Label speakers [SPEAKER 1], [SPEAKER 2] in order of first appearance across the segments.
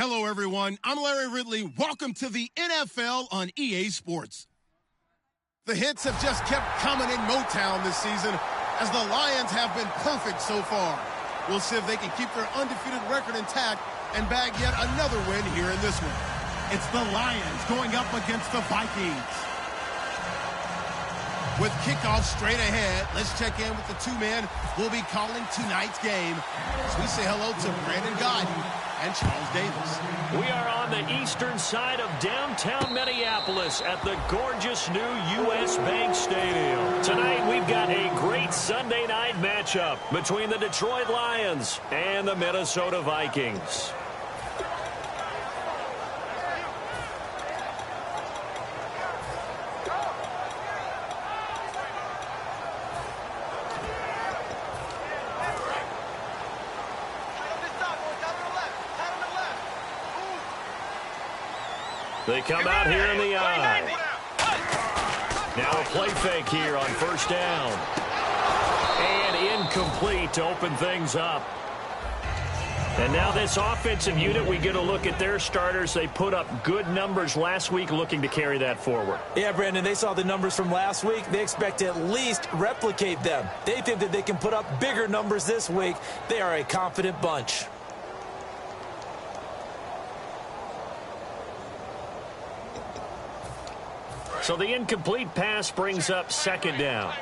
[SPEAKER 1] Hello, everyone. I'm Larry Ridley. Welcome to the NFL on EA Sports. The hits have just kept coming in Motown this season as the Lions have been perfect so far. We'll see if they can keep their undefeated record intact and bag yet another win here in this one. It's the Lions going up against the Vikings. With kickoff straight ahead, let's check in with the two men who will be calling tonight's game. So we say hello to Brandon Godden and Charles Davis.
[SPEAKER 2] We are on the eastern side of downtown Minneapolis at the gorgeous new U.S. Bank Stadium. Tonight we've got a great Sunday night matchup between the Detroit Lions and the Minnesota Vikings. They come out here in the eye. Now a play fake here on first down. And incomplete to open things up. And now this offensive unit, we get a look at their starters. They put up good numbers last week, looking to carry that forward.
[SPEAKER 3] Yeah, Brandon, they saw the numbers from last week. They expect to at least replicate them. They think that they can put up bigger numbers this week. They are a confident bunch.
[SPEAKER 2] So the incomplete pass brings up second down.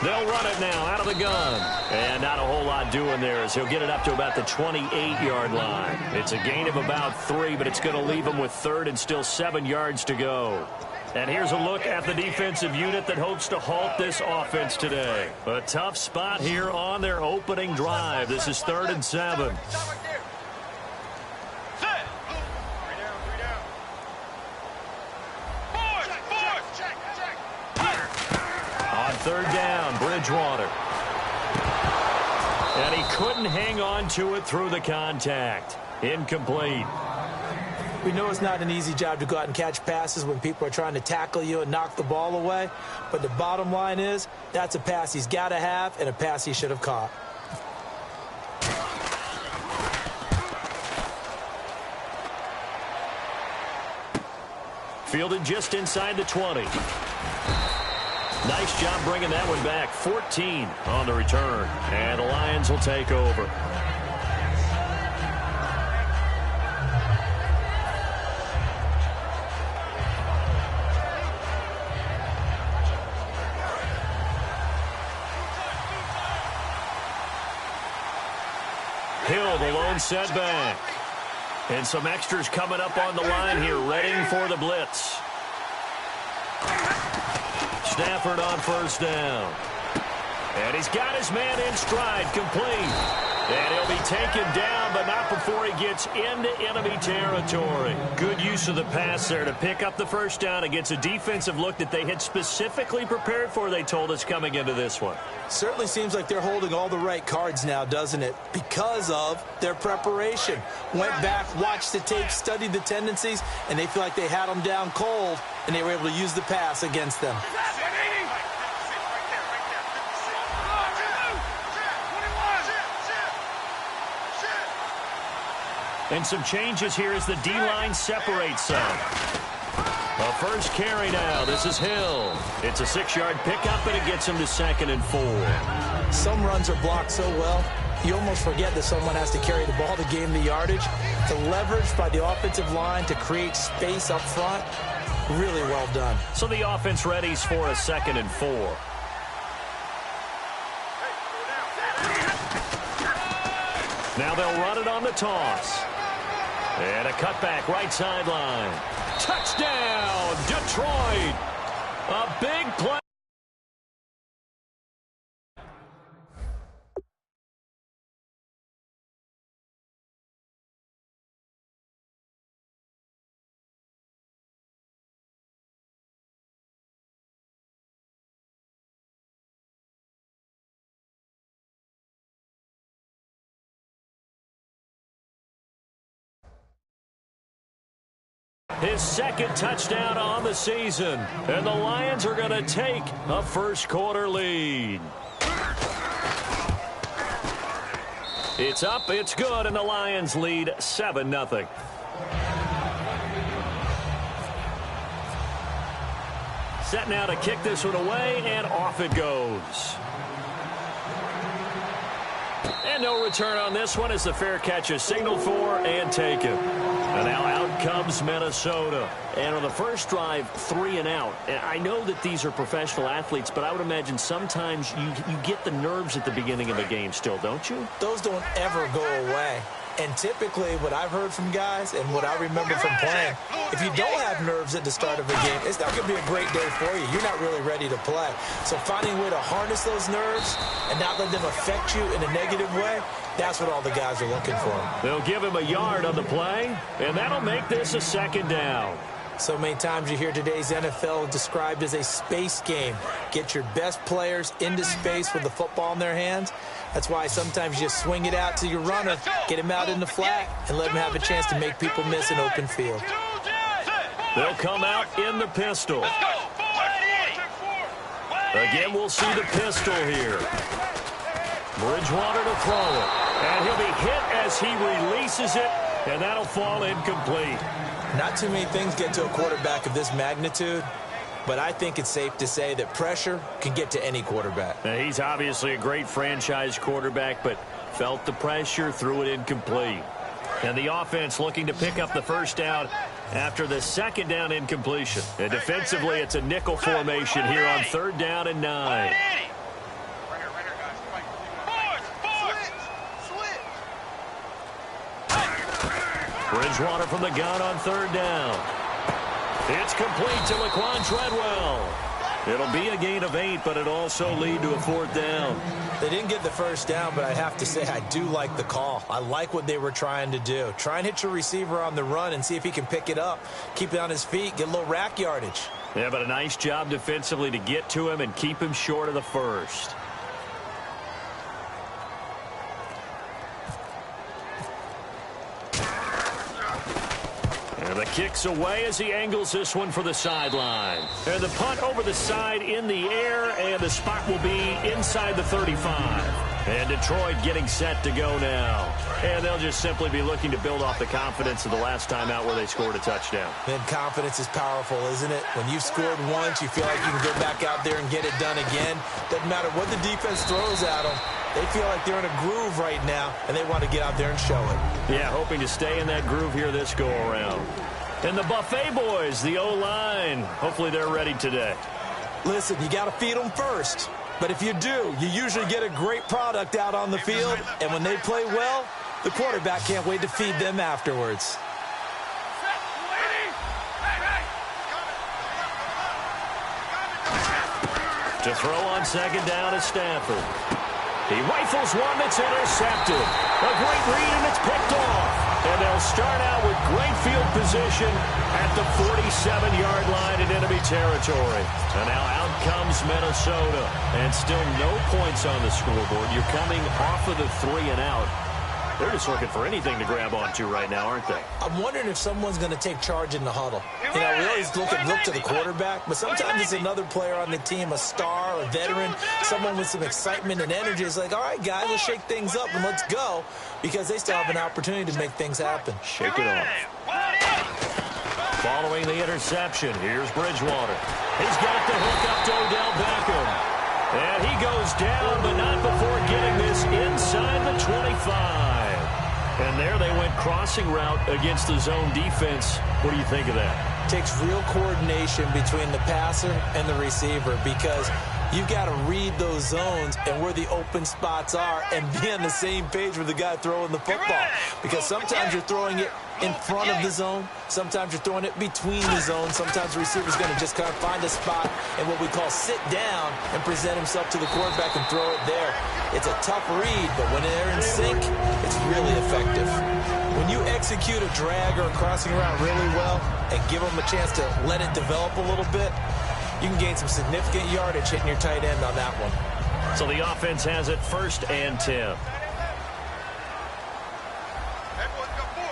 [SPEAKER 2] They'll run it now out of the gun. And not a whole lot doing there as he'll get it up to about the 28-yard line. It's a gain of about 3, but it's going to leave him with third and still 7 yards to go. And here's a look at the defensive unit that hopes to halt this offense today. A tough spot here on their opening drive. This is 3rd and 7. Third down, Bridgewater. And he couldn't hang on to it through the contact. Incomplete.
[SPEAKER 3] We know it's not an easy job to go out and catch passes when people are trying to tackle you and knock the ball away. But the bottom line is, that's a pass he's got to have and a pass he should have caught.
[SPEAKER 2] Fielded just inside the 20. Nice job bringing that one back. 14 on the return. And the Lions will take over. Hill, the lone setback. And some extras coming up on the line here, ready for the blitz. Stafford on first down. And he's got his man in stride, complete. And he'll be taken down, but not before he gets into enemy territory. Good use of the pass there to pick up the first down against a defensive look that they had specifically prepared for, they told us, coming into this one.
[SPEAKER 3] Certainly seems like they're holding all the right cards now, doesn't it? Because of their preparation. Went back, watched the tape, studied the tendencies, and they feel like they had them down cold, and they were able to use the pass against them.
[SPEAKER 2] And some changes here as the D-line separates some. A first carry now. This is Hill. It's a 6-yard pickup, and it gets him to 2nd and 4.
[SPEAKER 3] Some runs are blocked so well, you almost forget that someone has to carry the ball to gain the yardage. The leverage by the offensive line to create space up front, really well done.
[SPEAKER 2] So the offense readies for a 2nd and 4. Now they'll run it on the toss. And a cutback right sideline. Touchdown, Detroit. A big play. his second touchdown on the season. And the Lions are going to take a first-quarter lead. It's up, it's good, and the Lions lead 7-0. Set now to kick this one away, and off it goes. And no return on this one as the fair catch is signaled for and taken. And now out comes Minnesota. And on the first drive, 3 and out. And I know that these are professional athletes, but I would imagine sometimes you get the nerves at the beginning of a game still, don't you?
[SPEAKER 3] Those don't ever go away. And typically, what I've heard from guys and what I remember from playing, if you don't have nerves at the start of a game, it's not going to be a great day for you. You're not really ready to play. So finding a way to harness those nerves and not let them affect you in a negative way, that's what all the guys are looking for.
[SPEAKER 2] They'll give him a yard on the play, and that'll make this a second down.
[SPEAKER 3] So many times you hear today's NFL described as a space game. Get your best players into space with the football in their hands. That's why sometimes you just swing it out to your runner, get him out in the flat, and let him have a chance to make people miss an open field.
[SPEAKER 2] They'll come out in the pistol. Again, we'll see the pistol here. Bridgewater to throw it. And he'll be hit as he releases it, and that'll fall incomplete.
[SPEAKER 3] Not too many things get to a quarterback of this magnitude, but I think it's safe to say that pressure can get to any quarterback.
[SPEAKER 2] Now, he's obviously a great franchise quarterback, but felt the pressure, threw it incomplete. And the offense looking to pick up the first down after the second down incompletion. And defensively, it's a nickel formation here on 3rd down and 9. Bridgewater from the gun on 3rd down. It's complete to Laquan Treadwell. It'll be a gain of 8, but it'll also lead to a 4th down.
[SPEAKER 3] They didn't get the first down, but I have to say I do like the call. I like what they were trying to do. Try and hit your receiver on the run and see if he can pick it up, keep it on his feet, get a little rack yardage.
[SPEAKER 2] Yeah, but a nice job defensively to get to him and keep him short of the first. And the kick's away as he angles this one for the sideline. And the punt over the side in the air, and the spot will be inside the 35. And Detroit getting set to go now. And they'll just simply be looking to build off the confidence of the last time out where they scored a touchdown.
[SPEAKER 3] Then confidence is powerful, isn't it? When you've scored once, you feel like you can go back out there and get it done again. Doesn't matter what the defense throws at them. They feel like they're in a groove right now, and they want to get out there and show it.
[SPEAKER 2] Yeah, hoping to stay in that groove here this go-around. And the Buffet boys, the O-line, hopefully they're ready today.
[SPEAKER 3] Listen, you got to feed them first. But if you do, you usually get a great product out on the field. And when they play well, the quarterback can't wait to feed them afterwards.
[SPEAKER 2] To throw on 2nd down is Stafford. He rifles one that's intercepted. A great read, and it's picked off. And they'll start out with great field position at the 47-yard line in enemy territory. And now out comes Minnesota. And still no points on the scoreboard. You're coming off of the 3 and out. They're just looking for anything to grab onto right now, aren't they?
[SPEAKER 3] I'm wondering if someone's going to take charge in the huddle. You know, we always look to the quarterback, but sometimes it's another player on the team, a star, a veteran, someone with some excitement and energy. It's like, all right, guys, let's shake things up and let's go, because they still have an opportunity to make things happen.
[SPEAKER 2] Shake it off. Following the interception, here's Bridgewater. He's got the hook up to Odell Beckham. And he goes down, but not before getting this inside the 25. And there they went crossing route against the zone defense. What do you think of that?
[SPEAKER 3] Takes real coordination between the passer and the receiver, because you've got to read those zones and where the open spots are and be on the same page with the guy throwing the football. Because sometimes you're throwing it in front of the zone. Sometimes you're throwing it between the zones. Sometimes the receiver's going to just kind of find a spot and what we call sit down and present himself to the quarterback and throw it there. It's a tough read, but when they're in sync, it's really effective. When you execute a drag or a crossing route really well and give them a chance to let it develop a little bit, you can gain some significant yardage hitting your tight end on that one.
[SPEAKER 2] So the offense has it 1st and 10.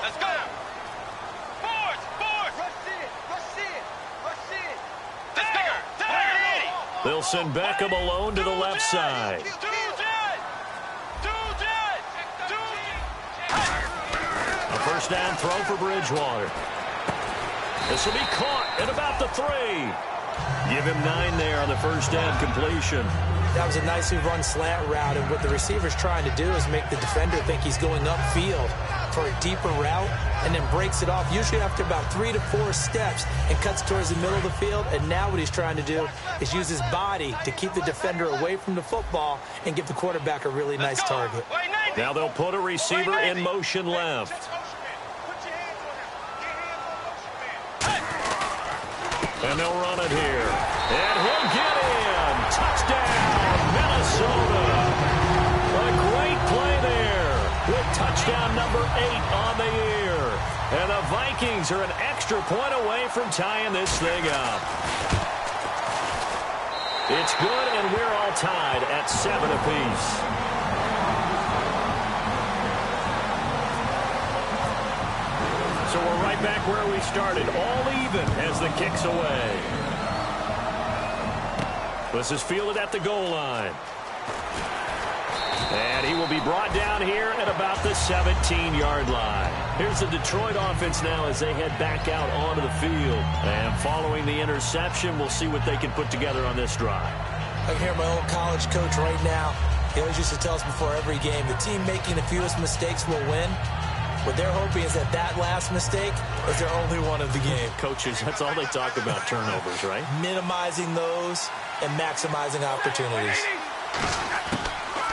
[SPEAKER 4] Let's go.
[SPEAKER 2] They'll send Beckham alone to the left side. A first down throw for Bridgewater. This will be caught at about the 3. Give him 9 there on the first down completion.
[SPEAKER 3] That was a nicely run slant route, and what the receiver's trying to do is make the defender think he's going upfield for a deeper route, and then breaks it off, usually after about 3 to 4 steps, and cuts towards the middle of the field. And now what he's trying to do is use his body to keep the defender away from the football and give the quarterback a really nice target.
[SPEAKER 2] Now they'll put a receiver in motion left. And they'll run it here. And he'll get in. Touchdown, Minnesota. A great play there with touchdown number 8 on the year. And the Vikings are an extra point away from tying this thing up. It's good, and we're all tied at 7 apiece. So we're right back where we started, all even as the kick's away. This is fielded at the goal line. And he will be brought down here at about the 17-yard line. Here's the Detroit offense now as they head back out onto the field. And following the interception, we'll see what they can put together on this drive.
[SPEAKER 3] I can hear my old college coach right now. He always used to tell us before every game, the team making the fewest mistakes will win. What they're hoping is that last mistake is their only one of the game.
[SPEAKER 2] Coaches, that's all they talk about, turnovers, right?
[SPEAKER 3] Minimizing those and maximizing opportunities.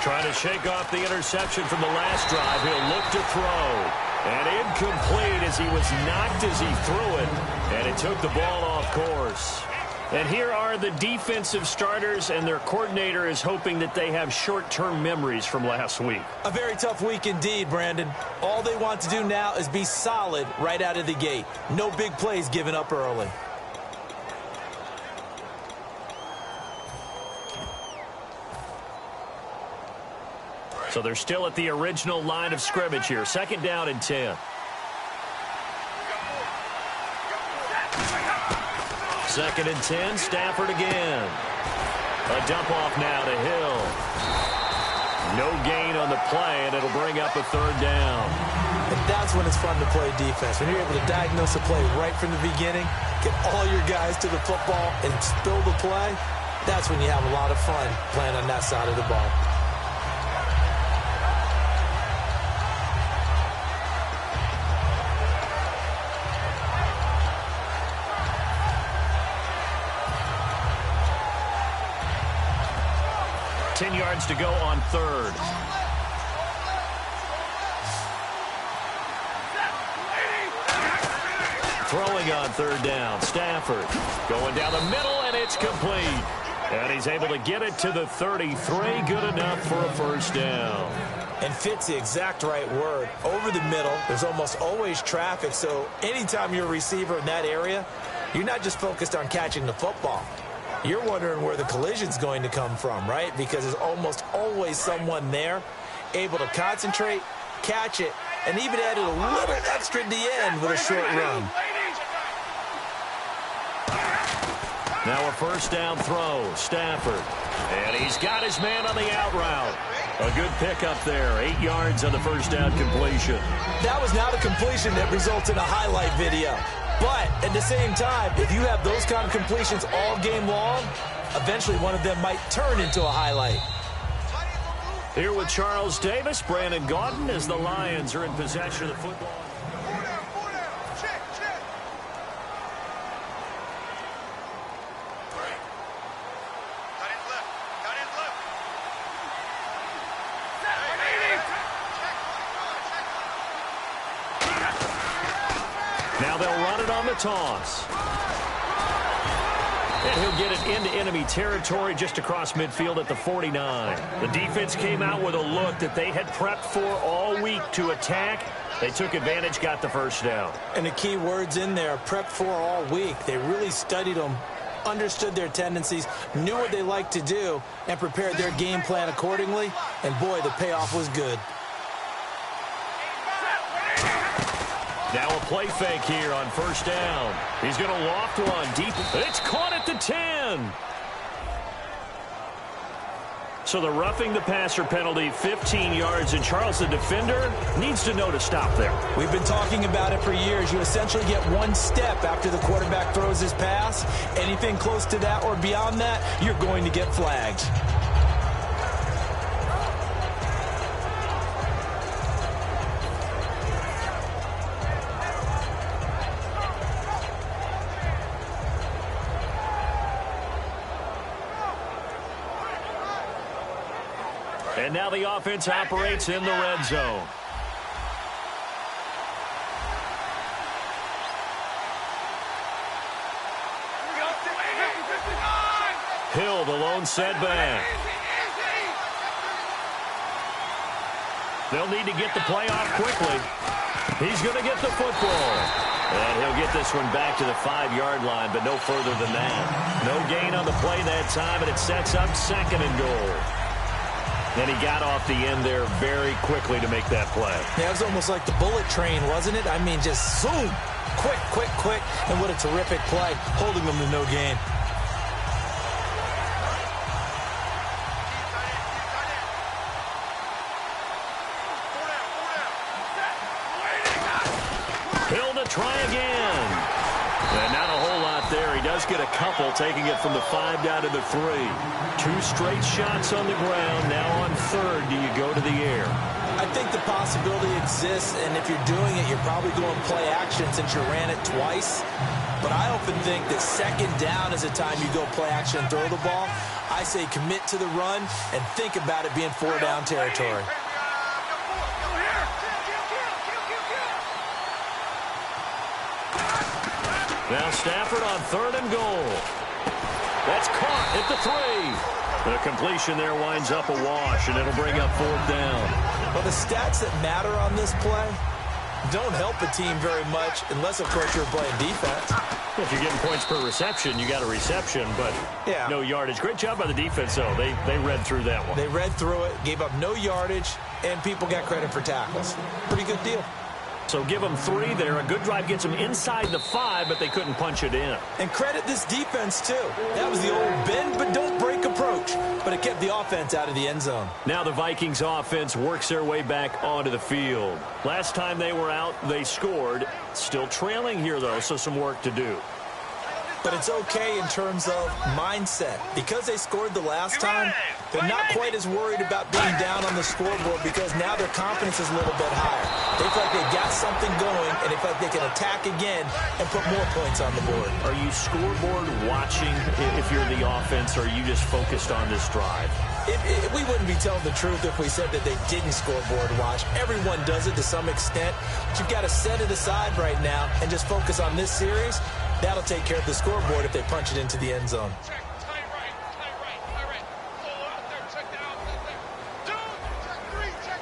[SPEAKER 2] Trying to shake off the interception from the last drive. He'll look to throw. And incomplete as he was knocked as he threw it. And it took the ball off course. And here are the defensive starters, and their coordinator is hoping that they have short-term memories from last week.
[SPEAKER 3] A very tough week indeed, Brandon. All they want to do now is be solid right out of the gate. No big plays given up early.
[SPEAKER 2] So they're still at the original line of scrimmage here. 2nd down and 10. Second and 10, Stafford again. A dump off now to Hill. No gain on the play, and it'll bring up a 3rd down.
[SPEAKER 3] And that's when it's fun to play defense. When you're able to diagnose a play right from the beginning, get all your guys to the football, and spill the play, that's when you have a lot of fun playing on that side of the ball.
[SPEAKER 2] Yards to go on 3rd. Throwing on 3rd down. Stafford going down the middle, and it's complete. And he's able to get it to the 33. Good enough for a 1st down.
[SPEAKER 3] And fit's the exact right word. Over the middle, there's almost always traffic. So anytime you're a receiver in that area, you're not just focused on catching the football. You're wondering where the collision's going to come from, right? Because there's almost always someone there able to concentrate, catch it, and even added a little extra at the end with a short run.
[SPEAKER 2] Now a 1st down throw, Stafford. And he's got his man on the out route. A good pickup there, 8 yards on the 1st down completion.
[SPEAKER 3] That was not a completion that results in a highlight video. But at the same time, if you have those kind of completions all game long, eventually one of them might turn into a highlight.
[SPEAKER 2] Here with Charles Davis, Brandon Gaudin, as the Lions are in possession of the football. Now they'll run it on the toss. And he'll get it into enemy territory just across midfield at the 49. The defense came out with a look that they had prepped for all week to attack. They took advantage, got the 1st down.
[SPEAKER 3] And the key words in there, prepped for all week. They really studied them, understood their tendencies, knew what they liked to do, and prepared their game plan accordingly. And boy, the payoff was good.
[SPEAKER 2] Now a play fake here on 1st down. He's going to loft one deep. It's caught at the 10. So the roughing the passer penalty, 15 yards, and Charles, the defender, needs to know to stop there.
[SPEAKER 3] We've been talking about it for years. You essentially get one step after the quarterback throws his pass. Anything close to that or beyond that, you're going to get flagged.
[SPEAKER 2] And now the offense operates in the red zone. Hill, the lone setback. They'll need to get the play off quickly. He's going to get the football. And he'll get this one back to the 5-yard line, but no further than that. No gain on the play that time, and it sets up 2nd and goal. And he got off the end there very quickly to make that play.
[SPEAKER 3] Yeah, it was almost like the bullet train, wasn't it? I mean, just zoom. Quick, quick, quick. And what a terrific play, holding them to no gain.
[SPEAKER 2] Hill to try again. And not a whole lot there. He does get a couple, taking it from the 5 down to the 3. 2 straight shots on the ground. Now on 3rd, do you go to the air?
[SPEAKER 3] I think the possibility exists, and if you're doing it, you're probably going play action since you ran it twice. But I often think that 2nd down is the time you go play action and throw the ball. I say commit to the run and think about it being 4 down territory.
[SPEAKER 2] Now Stafford on 3rd and goal. That's caught at the 3. The completion there winds up a wash, and it'll bring up 4th down.
[SPEAKER 3] Well, the stats that matter on this play don't help a team very much unless, of course, you're playing defense.
[SPEAKER 2] If you're getting points per reception, you got a reception, but no yardage. Great job by the defense, though. They read through that one.
[SPEAKER 3] They read through it, gave up no yardage, and people got credit for tackles. Pretty good deal.
[SPEAKER 2] So give them 3 there. A good drive gets them inside the 5, but they couldn't punch it in.
[SPEAKER 3] And credit this defense, too. That was the old bend but don't break approach, but it kept the offense out of the end zone.
[SPEAKER 2] Now the Vikings offense works their way back onto the field. Last time they were out, they scored. Still trailing here, though, so some work to do.
[SPEAKER 3] But it's okay in terms of mindset. Because they scored the last time, they're not quite as worried about being down on the scoreboard because now their confidence is a little bit higher. They feel like they've got something going, and they feel like they can attack again and put more points on the board.
[SPEAKER 2] Are you scoreboard watching if you're the offense, or are you just focused on this drive?
[SPEAKER 3] We wouldn't be telling the truth if we said that they didn't scoreboard watch. Everyone does it to some extent. But you've got to set it aside right now and just focus on this series. That'll take care of the scoreboard if they punch it into the end zone.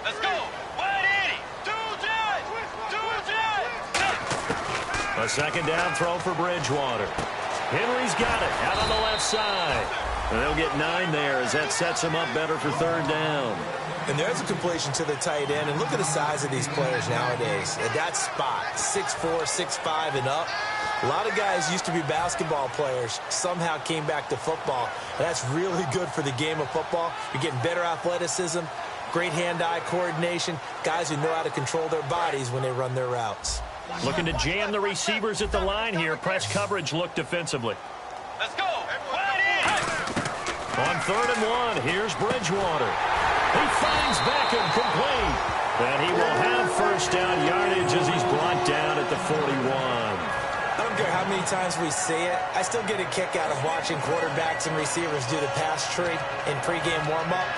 [SPEAKER 4] Let's go.
[SPEAKER 2] A 2nd down throw for Bridgewater. Henry's got it out on the left side. And they'll get 9 there as that sets them up better for 3rd down.
[SPEAKER 3] And there's a completion to the tight end. And look at the size of these players nowadays. At that spot, 6'4", 6'5", and up. A lot of guys used to be basketball players, somehow came back to football. That's really good for the game of football. You're getting better athleticism, great hand-eye coordination, guys who know how to control their bodies when they run their routes.
[SPEAKER 2] Looking to jam the receivers at the line here. Press coverage look defensively.
[SPEAKER 4] Let's go.
[SPEAKER 2] On 3rd and 1, here's Bridgewater. He finds Beckham complete. And he will have 1st down yardage as he's brought down at the 41.
[SPEAKER 3] I don't care how many times we say it, I still get a kick out of watching quarterbacks and receivers do the pass tree in pregame warm-up.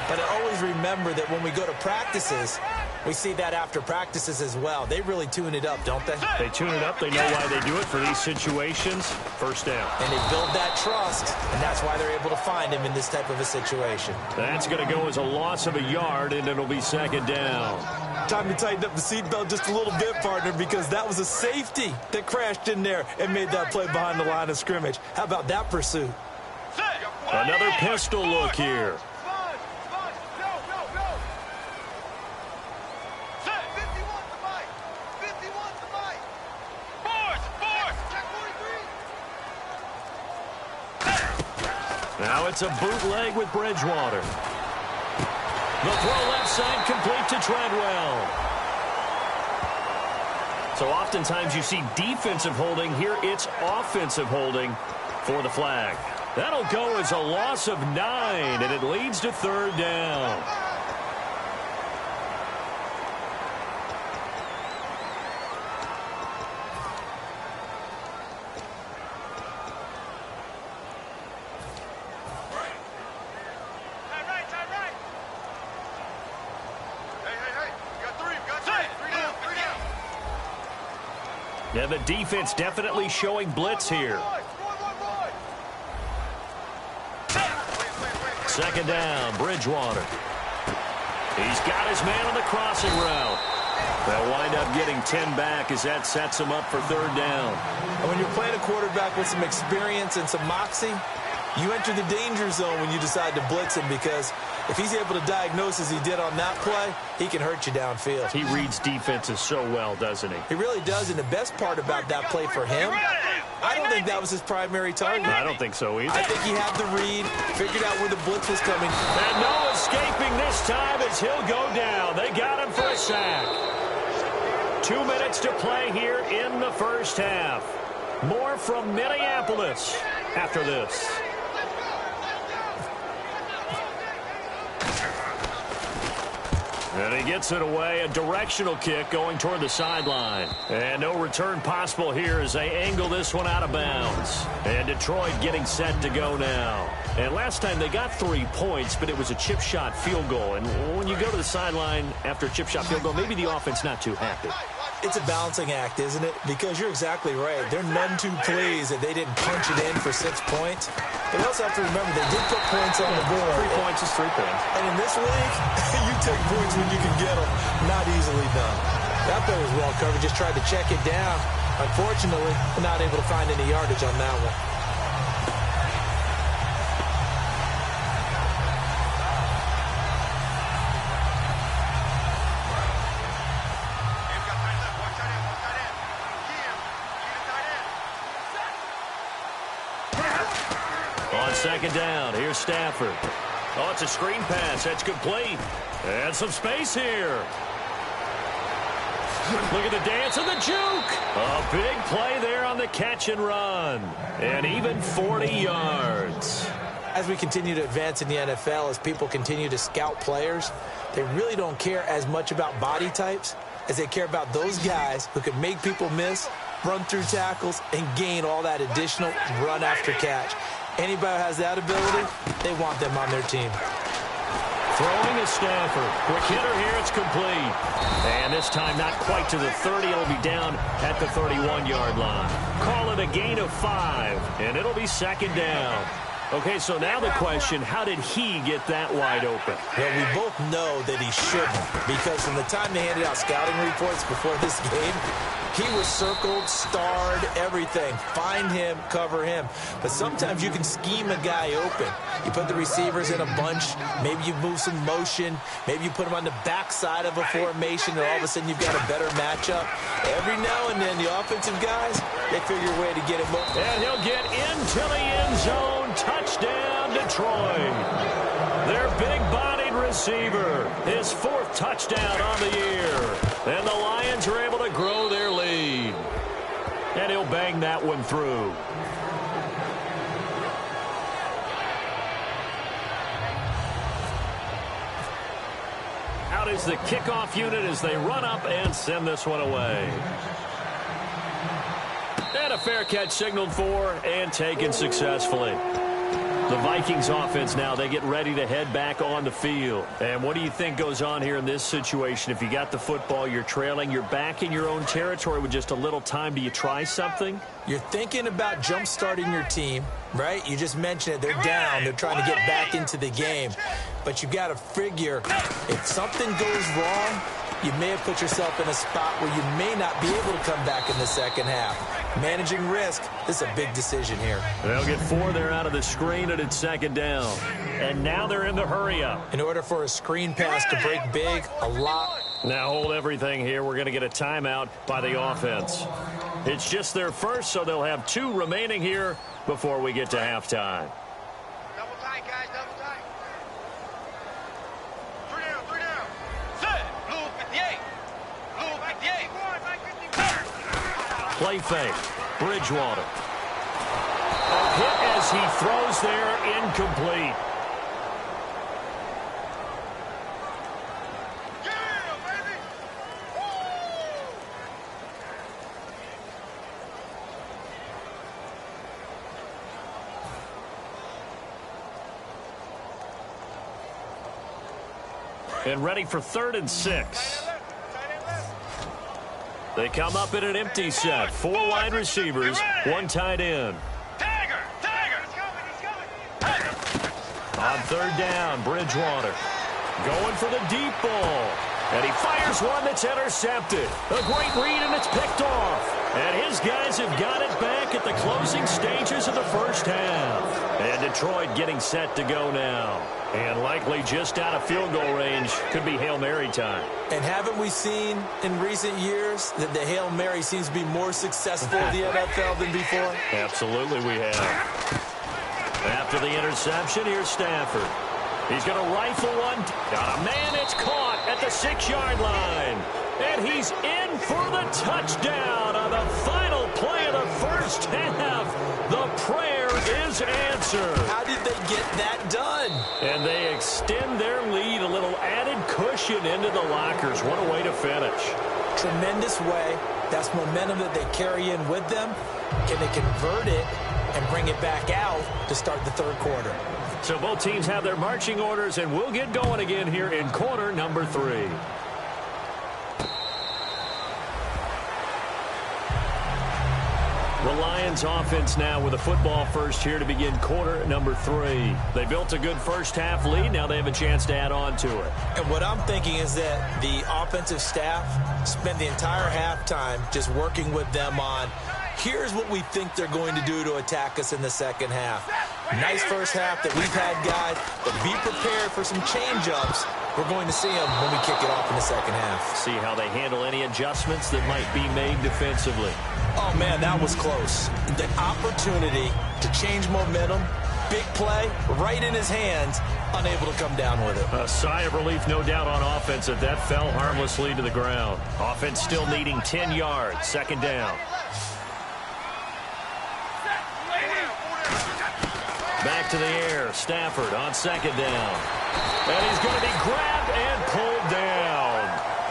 [SPEAKER 3] But I always remember that when we go to practices, we see that after practices as well. They really tune it up, don't they?
[SPEAKER 2] They tune it up. They know why they do it for these situations. 1st down.
[SPEAKER 3] And they build that trust, and that's why they're able to find him in this type of a situation.
[SPEAKER 2] That's going to go as a loss of a yard, and it'll be 2nd down.
[SPEAKER 3] Time to tighten up the seatbelt just a little bit, partner, because that was a safety that crashed in there and made that play behind the line of scrimmage. How about that pursuit?
[SPEAKER 2] Another pistol look here. Now it's a bootleg with Bridgewater. The throw left side complete to Treadwell. So oftentimes you see defensive holding. Here it's offensive holding for the flag. That'll go as a loss of 9, and it leads to 3rd down. Yeah, the defense definitely showing blitz here. 2nd down, Bridgewater. He's got his man on the crossing route. They'll wind up getting 10 back as that sets him up for 3rd down.
[SPEAKER 3] And when you're playing a quarterback with some experience and some moxie, you enter the danger zone when you decide to blitz him, because if he's able to diagnose as he did on that play, he can hurt you downfield.
[SPEAKER 2] He reads defenses so well, doesn't he?
[SPEAKER 3] He really does, and the best part about that play for him, I don't think that was his primary target.
[SPEAKER 2] I don't think so either.
[SPEAKER 3] I think he had the read, figured out where the blitz was coming.
[SPEAKER 2] And no escaping this time as he'll go down. They got him for a sack. 2 minutes to play here in the first half. More from Minneapolis after this. And he gets it away, a directional kick going toward the sideline. And no return possible here as they angle this one out of bounds. And Detroit getting set to go now. And last time they got 3 points, but it was a chip shot field goal. And when you go to the sideline after a chip shot field goal, maybe the offense not too happy.
[SPEAKER 3] It's a balancing act, isn't it? Because you're exactly right. They're none too pleased that they didn't punch it in for 6 points. But you also have to remember they did put points on the board.
[SPEAKER 2] 3 points is 3 points.
[SPEAKER 3] And in this league, you take points when you can get them. Not easily done. That play was well covered. Just tried to check it down. Unfortunately, not able to find any yardage on that one.
[SPEAKER 2] On 2nd down, here's Stafford. Oh, it's a screen pass. That's complete. And some space here. Look at the dance and the juke. A big play there on the catch and run. And even 40 yards.
[SPEAKER 3] As we continue to advance in the NFL, as people continue to scout players, they really don't care as much about body types as they care about those guys who can make people miss, run through tackles, and gain all that additional run after catch. Anybody who has that ability, they want them on their team.
[SPEAKER 2] Throwing is Stafford. Quick hitter here, it's complete. And this time not quite to the 30. It'll be down at the 31-yard line. Call it a gain of 5, and it'll be 2nd down. Okay, so now the question, how did he get that wide open?
[SPEAKER 3] Well, we both know that he shouldn't, because from the time they handed out scouting reports before this game, he was circled, starred, everything. Find him, cover him. But sometimes you can scheme a guy open. You put the receivers in a bunch. Maybe you move some motion. Maybe you put them on the backside of a formation, and all of a sudden you've got a better matchup. Every now and then, the offensive guys, they figure a way to get him open.
[SPEAKER 2] And he'll get into the end zone. Touchdown, Detroit. Their big-bodied receiver. His 4th touchdown on the year. And the Lions are able to grow their lead. And he'll bang that one through. Out is the kickoff unit as they run up and send this one away. And a fair catch signaled for and taken successfully. The Vikings offense now, they get ready to head back on the field. And what do you think goes on here in this situation? If you got the football, you're trailing, you're back in your own territory with just a little time. Do you try something?
[SPEAKER 3] You're thinking about jump-starting your team, right? You just mentioned it. They're down. They're trying to get back into the game. But you got to figure if something goes wrong, you may have put yourself in a spot where you may not be able to come back in the second half. Managing risk, this is a big decision here.
[SPEAKER 2] They'll get 4 there out of the screen, and it's 2nd down. And now they're in the hurry-up.
[SPEAKER 3] In order for a screen pass to break big, a lot.
[SPEAKER 2] Now hold everything here. We're going to get a timeout by the offense. It's just their first, so they'll have 2 remaining here before we get to halftime.
[SPEAKER 4] Double tight, guys, double tight. 3 down.
[SPEAKER 2] Play fake. Bridgewater. A hit as he throws there, incomplete. And ready for 3rd and 6. They come up in an empty set. 4 wide receivers, 1 tight end. On 3rd down, Bridgewater going for the deep ball. And he fires one that's intercepted. A great read, and it's picked off. And his guys have got it back at the closing stages of the first half. And Detroit getting set to go now. And likely just out of field goal range. Could be Hail Mary time.
[SPEAKER 3] And haven't we seen in recent years that the Hail Mary seems to be more successful in the NFL than before?
[SPEAKER 2] Absolutely we have. After the interception, here's Stafford. He's going to rifle one. Got a man. It's caught at the 6-yard line. And he's in for the touchdown on the final play of the first half. The prayer is answered.
[SPEAKER 3] How did they get that done?
[SPEAKER 2] And they extend their lead, a little added cushion into the lockers. What a way to finish.
[SPEAKER 3] Tremendous way. That's momentum that they carry in with them. Can they convert it and bring it back out to start the 3rd quarter?
[SPEAKER 2] So both teams have their marching orders, and we'll get going again here in quarter number 3. The Lions offense now with a football first here to begin quarter number 3. They built a good first half lead. Now they have a chance to add on to it.
[SPEAKER 3] And what I'm thinking is that the offensive staff spent the entire halftime just working with them on, here's what we think they're going to do to attack us in the second half. Nice first half that we've had, guys, but be prepared for some change-ups. We're going to see them when we kick it off in the second half.
[SPEAKER 2] See how they handle any adjustments that might be made defensively.
[SPEAKER 3] Oh, man, that was close. The opportunity to change momentum, big play, right in his hands, unable to come down with it.
[SPEAKER 2] A sigh of relief, no doubt, on offense that fell harmlessly to the ground. Offense still needing 10 yards, 2nd down. Back to the air, Stafford on 2nd down. And he's going to be grabbed and pulled down.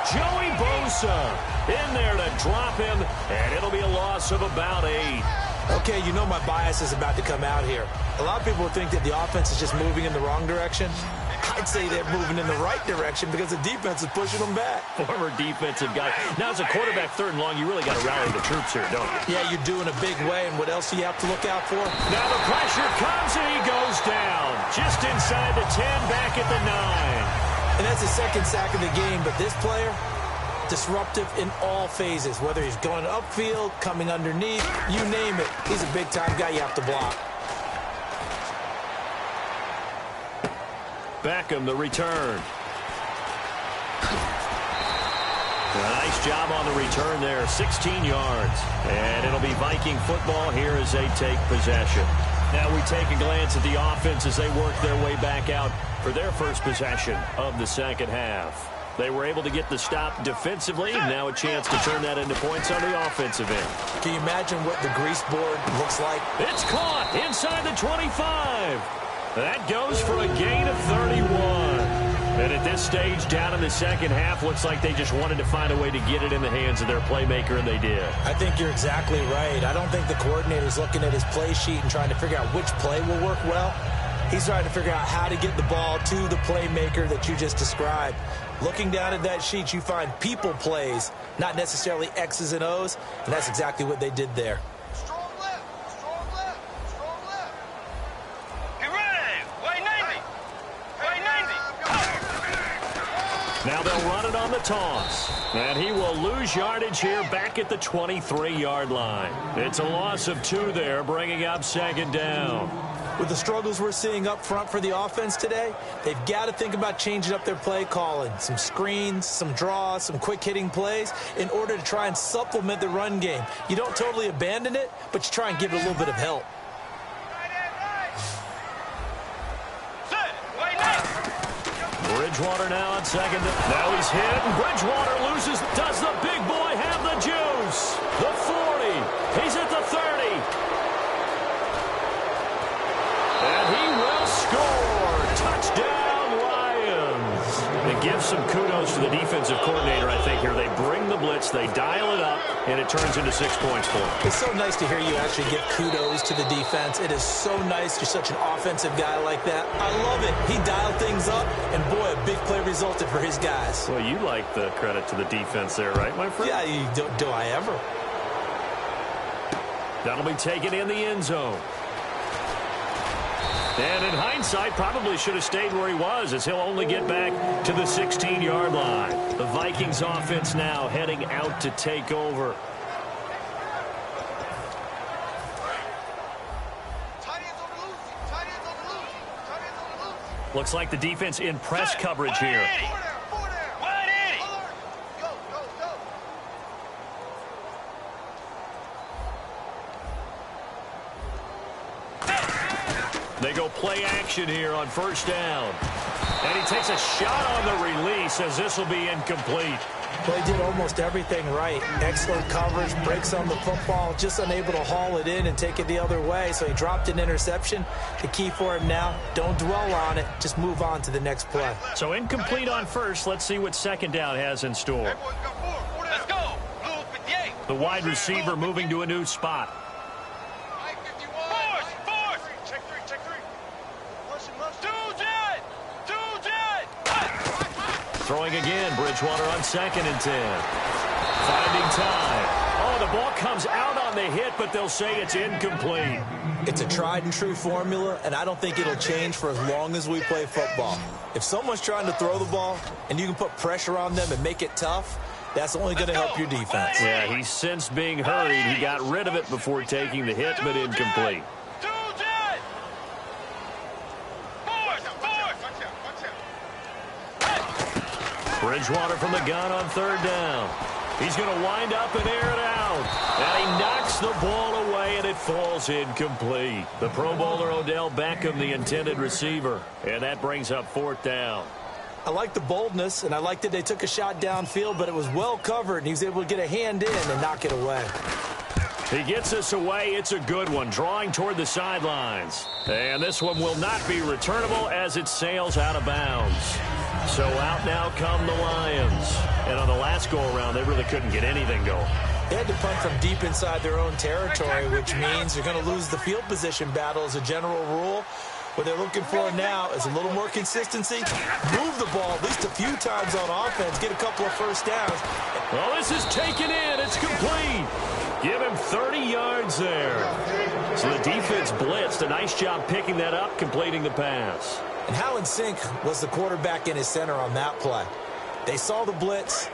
[SPEAKER 2] Joey Bosa in there to drop him, and it'll be a loss of about 8.
[SPEAKER 3] Okay, you know my bias is about to come out here. A lot of people think that the offense is just moving in the wrong direction. I'd say they're moving in the right direction because the defense is pushing them back.
[SPEAKER 2] Former defensive guy. Now, as a quarterback 3rd and long, you really got to rally the troops here, don't you?
[SPEAKER 3] Yeah, you're doing a big way, and what else do you have to look out for?
[SPEAKER 2] Now the pressure comes, and he goes down. Just inside the 10, back at the 9.
[SPEAKER 3] And that's the 2nd sack of the game, but this player, disruptive in all phases, whether he's going upfield, coming underneath, you name it. He's a big-time guy you have to block.
[SPEAKER 2] Beckham, the return. Nice job on the return there, 16 yards. And it'll be Viking football here as they take possession. Now we take a glance at the offense as they work their way back out for their first possession of the second half. They were able to get the stop defensively. Now a chance to turn that into points on the offensive end.
[SPEAKER 3] Can you imagine what the grease board looks like?
[SPEAKER 2] It's caught inside the 25. That goes for a gain of 31. And at this stage, down in the second half, looks like they just wanted to find a way to get it in the hands of their playmaker, and they did.
[SPEAKER 3] I think you're exactly right. I don't think the coordinator's looking at his play sheet and trying to figure out which play will work well. He's trying to figure out how to get the ball to the playmaker that you just described. Looking down at that sheet, you find people plays, not necessarily X's and O's, and that's exactly what they did there.
[SPEAKER 4] Strong left, strong left, strong left. Get ready, way 90, way 90.
[SPEAKER 2] Now they'll run it on the toss. And he will lose yardage here back at the 23-yard line. It's a loss of 2 there, bringing up 2nd down.
[SPEAKER 3] With the struggles we're seeing up front for the offense today, they've got to think about changing up their play calling. Some screens, some draws, some quick-hitting plays in order to try and supplement the run game. You don't totally abandon it, but you try and give it a little bit of help.
[SPEAKER 2] Bridgewater now on 2nd. Now he's hit, and Bridgewater loses. Does the big boy have the juice? The 40, some kudos to the defensive coordinator, I think, here. They bring the blitz, they dial it up, and it turns into 6 points for them.
[SPEAKER 3] It's so nice to hear you actually give kudos to the defense. It is so nice. You're such an offensive guy like that. I love it. He dialed things up, and boy, a big play resulted for his guys.
[SPEAKER 2] Well, you like the credit to the defense there, right, my friend?
[SPEAKER 3] Yeah, do I ever?
[SPEAKER 2] That'll be taken in the end zone. And in hindsight, probably should have stayed where he was, as he'll only get back to the 16-yard line. The Vikings offense now heading out to take over. Looks like the defense in press coverage here. They go play action here on first down. And he takes a shot on the release as this will be incomplete.
[SPEAKER 3] Well, he did almost everything right. Excellent coverage, breaks on the football, just unable to haul it in and take it the other way. So he dropped an interception. The key for him now, don't dwell on it. Just move on to the next play.
[SPEAKER 2] So incomplete on first. Let's see what second down has in store.
[SPEAKER 4] Let's go.
[SPEAKER 2] The wide receiver moving to a new spot. Throwing again, Bridgewater on 2nd and 10. Finding time. Oh, the ball comes out on the hit, but they'll say it's incomplete.
[SPEAKER 3] It's a tried and true formula, and I don't think it'll change for as long as we play football. If someone's trying to throw the ball and you can put pressure on them and make it tough, that's only going to help your defense.
[SPEAKER 2] Yeah, he sensed being hurried. He got rid of it before taking the hit, but incomplete. Bridgewater from the gun on 3rd down. He's going to wind up and air it out. And he knocks the ball away, and it falls incomplete. The Pro Bowler Odell Beckham, the intended receiver. And that brings up 4th down.
[SPEAKER 3] I like the boldness, and I like that they took a shot downfield, but it was well covered, and he was able to get a hand in and knock it away.
[SPEAKER 2] He gets us away. It's a good one, drawing toward the sidelines. And this one will not be returnable as it sails out of bounds. So out now come the Lions. And on the last go-around, they really couldn't get anything going.
[SPEAKER 3] They had to punt from deep inside their own territory, which means you're going to lose the field position battle as a general rule. What they're looking for now is a little more consistency. Move the ball at least a few times on offense. Get a couple of first downs.
[SPEAKER 2] Well, this is taken in. It's complete. Give him 30 yards there. So the defense blitzed. A nice job picking that up, completing the pass.
[SPEAKER 3] And how in sync was the quarterback and his center on that play? They saw the blitz,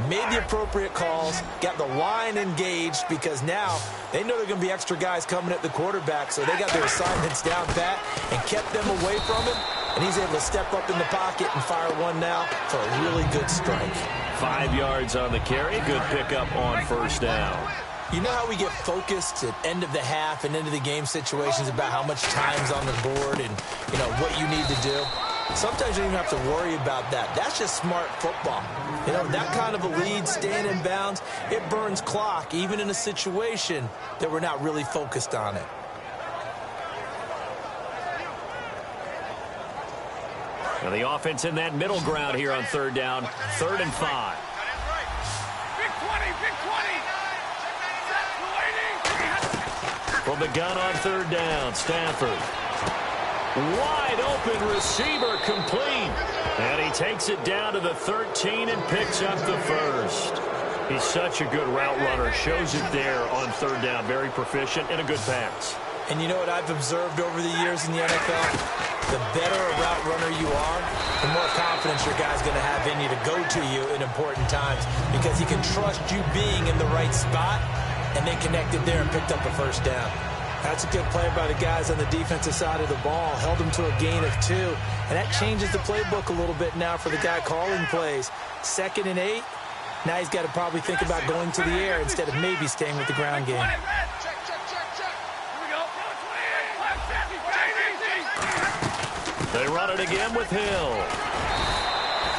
[SPEAKER 3] made the appropriate calls, got the line engaged because now they know there are going to be extra guys coming at the quarterback, so they got their assignments down pat and kept them away from him, and he's able to step up in the pocket and fire one now for a really good strike.
[SPEAKER 2] 5 yards on the carry. Good pickup on first down.
[SPEAKER 3] You know how we get focused at end of the half and end of the game situations about how much time's on the board and, you know, what you need to do? Sometimes you don't even have to worry about that. That's just smart football. You know, that kind of a lead, staying in bounds, it burns clock, even in a situation that we're not really focused on it.
[SPEAKER 2] Now the offense in that middle ground here on 3rd down, 3rd and 5.
[SPEAKER 4] Big 20, big 20.
[SPEAKER 2] From the gun on 3rd down, Stafford. Wide open receiver, complete. And he takes it down to the 13 and picks up the first. He's such a good route runner. Shows it there on 3rd down. Very proficient and a good pass.
[SPEAKER 3] And you know what I've observed over the years in the NFL? The better a route runner you are, the more confidence your guy's going to have in you to go to you in important times because he can trust you being in the right spot, and they connected there and picked up a first down. That's a good play by the guys on the defensive side of the ball. Held them to a gain of 2. And that changes the playbook a little bit now for the guy calling plays. 2nd and 8. Now he's got to probably think about going to the air instead of maybe staying with the ground game.
[SPEAKER 2] They run it again with Hill.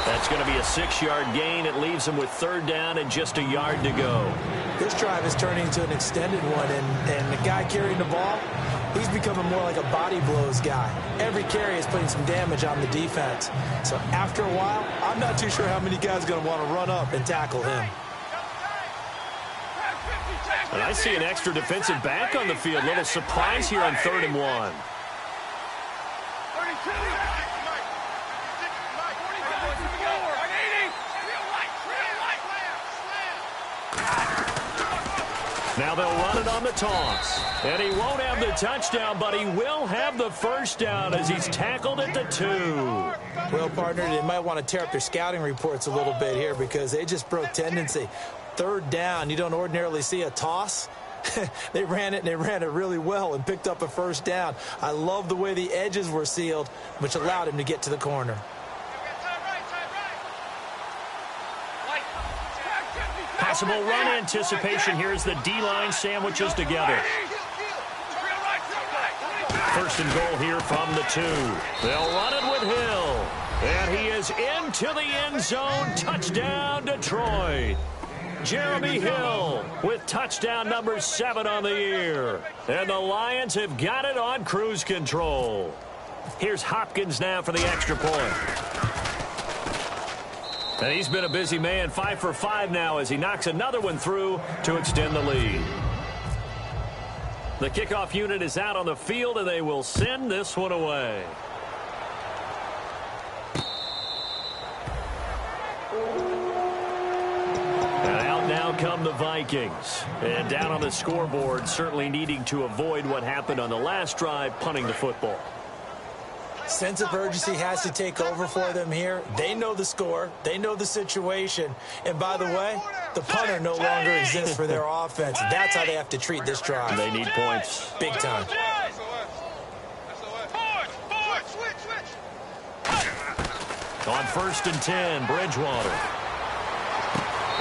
[SPEAKER 2] That's going to be a 6-yard gain. It leaves them with 3rd down and just a yard to go.
[SPEAKER 3] This drive is turning into an extended one, and the guy carrying the ball, He's becoming more like a body blows guy. Every carry is putting some damage on the defense. So after a while, I'm not too sure how many guys are going to want to run up and tackle him.
[SPEAKER 2] And I see an extra defensive back on the field. Little surprise here on 3rd and 1. Now they'll run it on the toss. And he won't have the touchdown, but he will have the first down as he's tackled at the 2.
[SPEAKER 3] Well, partner, they might want to tear up their scouting reports a little bit here because they just broke tendency. 3rd down, you don't ordinarily see a toss. They ran it, and they ran it really well and picked up a first down. I love the way the edges were sealed, which allowed him to get to the corner.
[SPEAKER 2] Possible run anticipation. Here's the D-line sandwiches together. 1st and goal here from the 2. They'll run it with Hill. And he is into the end zone. Touchdown, Detroit. Jeremy Hill with touchdown number 7 on the year. And the Lions have got it on cruise control. Here's Hopkins now for the extra point. And he's been a busy man, 5 for 5 now as he knocks another one through to extend the lead. The kickoff unit is out on the field, and they will send this one away. And out now come the Vikings. And down on the scoreboard, certainly needing to avoid what happened on the last drive, punting the football.
[SPEAKER 3] Sense of urgency has to take over for them here. They know the score. They know the situation. And by the way, the punter no longer exists for their offense. That's how they have to treat this drive.
[SPEAKER 2] They need points.
[SPEAKER 3] Big time.
[SPEAKER 2] On 1st and 10, Bridgewater.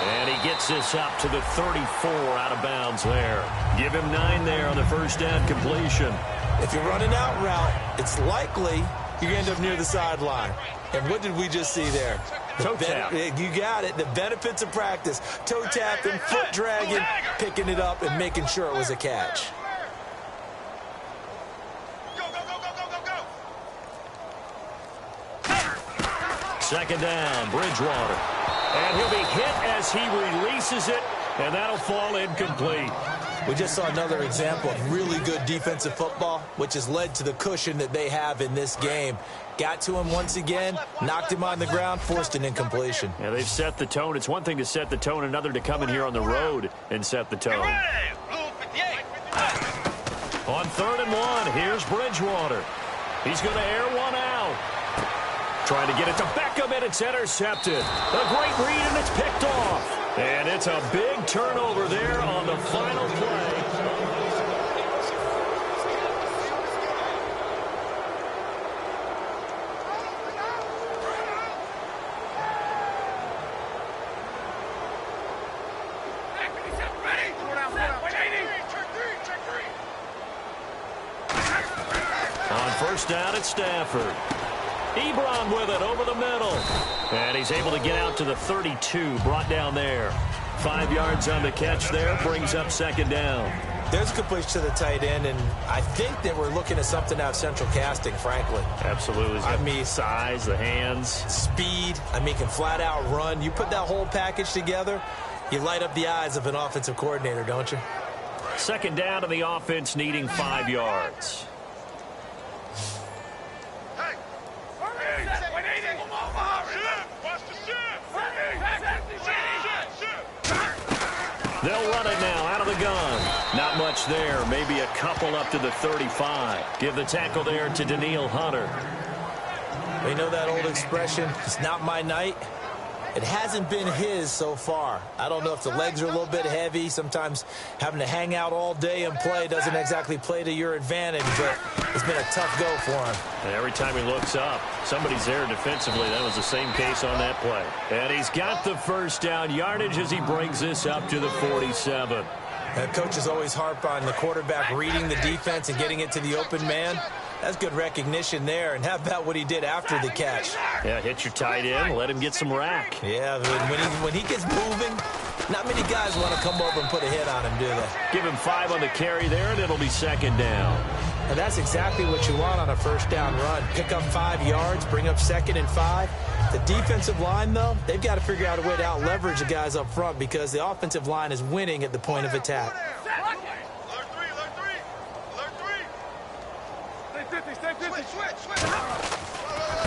[SPEAKER 2] And he gets this up to the 34 out of bounds there. Give him 9 there on the first down completion.
[SPEAKER 3] If you're running out route, it's likely you're going to end up near the sideline. And what did we just see there?
[SPEAKER 2] Toe tap.
[SPEAKER 3] You got it. The benefits of practice. Toe tapping, foot dragging, picking it up, and making sure it was a catch.
[SPEAKER 4] Go, go, go, go, go, go, go.
[SPEAKER 2] Second down, Bridgewater. And he'll be hit as he releases it, and that'll fall incomplete.
[SPEAKER 3] We just saw another example of really good defensive football, which has led to the cushion that they have in this game. Got to him once again, knocked him on the ground, forced an incompletion.
[SPEAKER 2] Yeah, they've set the tone. It's one thing to set the tone, another to come in here on the road and set the tone. On 3rd and 1, here's Bridgewater. He's going to air one out. Trying to get it to Beckham, and it's intercepted. A great read, and it's picked off. And it's a big turnover there on the final play. On 1st down, it's Stafford. Ebron with it over the middle. And he's able to get out to the 32, brought down there. 5 yards on the catch there, brings up 2nd down.
[SPEAKER 3] There's a completion to the tight end, and I think that we're looking at something out of central casting, frankly.
[SPEAKER 2] Absolutely. I mean, size, the hands.
[SPEAKER 3] Speed. I mean, can flat out run. You put that whole package together, you light up the eyes of an offensive coordinator, don't you?
[SPEAKER 2] 2nd down, and the offense needing 5 yards. They'll run it now out of the gun. Not much there. Maybe a couple up to the 35. Give the tackle there to Daniil Hunter.
[SPEAKER 3] We know that old expression, it's not my night. It hasn't been his so far. I don't know if the legs are a little bit heavy. Sometimes having to hang out all day and play doesn't exactly play to your advantage, but it's been a tough go for him.
[SPEAKER 2] And every time he looks up, somebody's there defensively. That was the same case on that play. And he's got the first down yardage as he brings this up to the 47.
[SPEAKER 3] Coaches always harp on the quarterback reading the defense and getting it to the open man. That's good recognition there. And how about what he did after the catch?
[SPEAKER 2] Yeah, hit your tight end, let him get some rack.
[SPEAKER 3] Yeah, when he gets moving, not many guys want to come over and put a hit on him, do they?
[SPEAKER 2] Give him 5 on the carry there, and it'll be 2nd down.
[SPEAKER 3] And that's exactly what you want on a first down run. Pick up 5 yards, bring up 2nd and 5. The defensive line, though, they've got to figure out a way to out-leverage the guys up front because the offensive line is winning at the point of attack.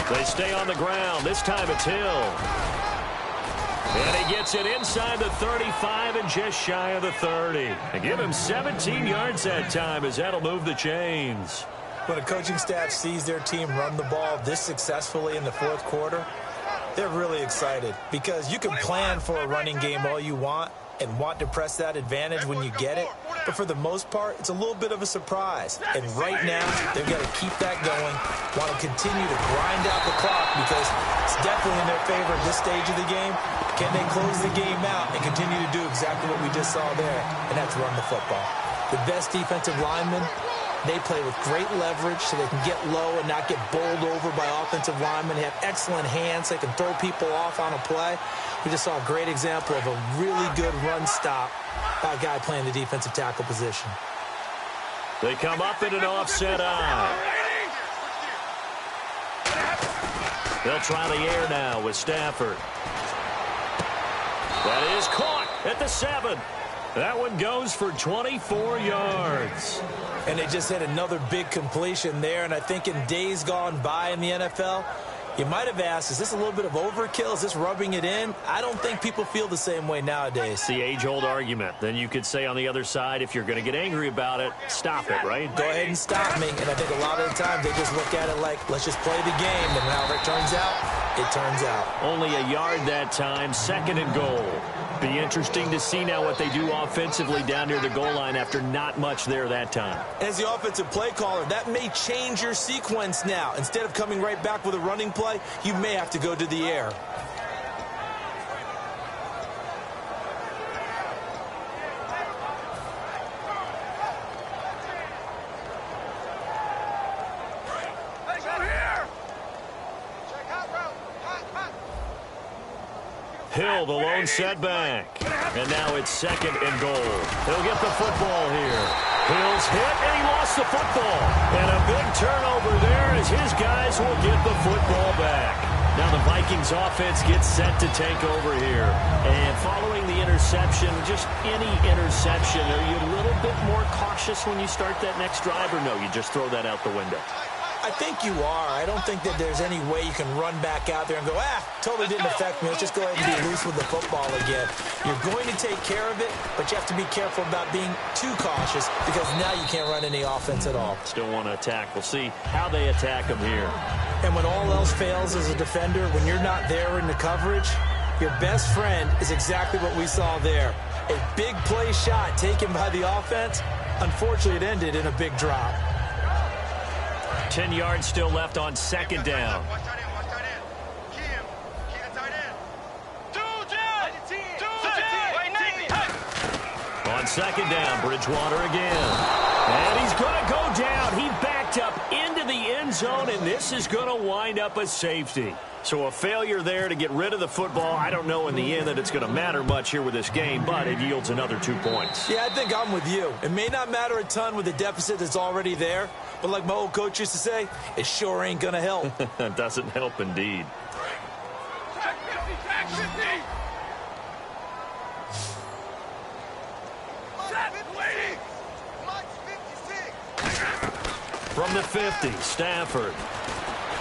[SPEAKER 2] They stay on the ground. This time it's Hill. And he gets it inside the 35 and just shy of the 30. And give him 17 yards that time as that'll move the chains.
[SPEAKER 3] When a coaching staff sees their team run the ball this successfully in the 4th quarter, they're really excited because you can plan for a running game all you want and want to press that advantage when you get it. But for the most part, it's a little bit of a surprise. And right now, they've got to keep that going, want to continue to grind out the clock because it's definitely in their favor at this stage of the game. Can they close the game out and continue to do exactly what we just saw there? And that's run the football. The best defensive linemen, they play with great leverage so they can get low and not get bowled over by offensive linemen. They have excellent hands. They can throw people off on a play. We just saw a great example of a really good run stop by a guy playing the defensive tackle position.
[SPEAKER 2] They come up in an offset eye. They'll try the air now with Stafford. That is caught at the 7. That one goes for 24 yards.
[SPEAKER 3] And they just hit another big completion there. And I think in days gone by in the NFL, you might have asked, is this a little bit of overkill? Is this rubbing it in? I don't think people feel the same way nowadays.
[SPEAKER 2] It's the age-old argument. Then you could say on the other side, if you're going to get angry about it, stop it, right?
[SPEAKER 3] Go ahead and stop me. And I think a lot of the time they just look at it like, let's just play the game. And however it turns out, it turns out.
[SPEAKER 2] Only a yard that time, 2nd and goal. Be interesting to see now what they do offensively down near the goal line after not much there that time.
[SPEAKER 3] As the offensive play caller, that may change your sequence now. Instead of coming right back with a running play, you may have to go to the air.
[SPEAKER 2] Hill, the lone setback. And now it's 2nd and goal. He'll get the football here. Hill's hit, and he lost the football. And a big turnover there as his guys will get the football back. Now the Vikings offense gets set to take over here. And following the interception, just any interception, are you a little bit more cautious when you start that next drive, or no, you just throw that out the window?
[SPEAKER 3] I think you are. I don't think that there's any way you can run back out there and go, totally didn't affect me. Let's just go ahead and be loose with the football again. You're going to take care of it, but you have to be careful about being too cautious because now you can't run any offense at all.
[SPEAKER 2] Still want to attack. We'll see how they attack them here.
[SPEAKER 3] And when all else fails as a defender, when you're not there in the coverage, your best friend is exactly what we saw there. A big play shot taken by the offense. Unfortunately, it ended in a big drop.
[SPEAKER 2] 10 yards still left on 2nd down.
[SPEAKER 4] Watch that in. Key him. Key the tight end.
[SPEAKER 2] On 2nd down, Bridgewater again. And he's going to go down. He backed up into the end zone, and this is going to wind up a safety. So a failure there to get rid of the football. I don't know in the end that it's going to matter much here with this game, but it yields another 2 points.
[SPEAKER 3] Yeah, I think I'm with you. It may not matter a ton with the deficit that's already there, but like my old coach used to say, it sure ain't going to help.
[SPEAKER 2] It doesn't help indeed. From the 50, Stafford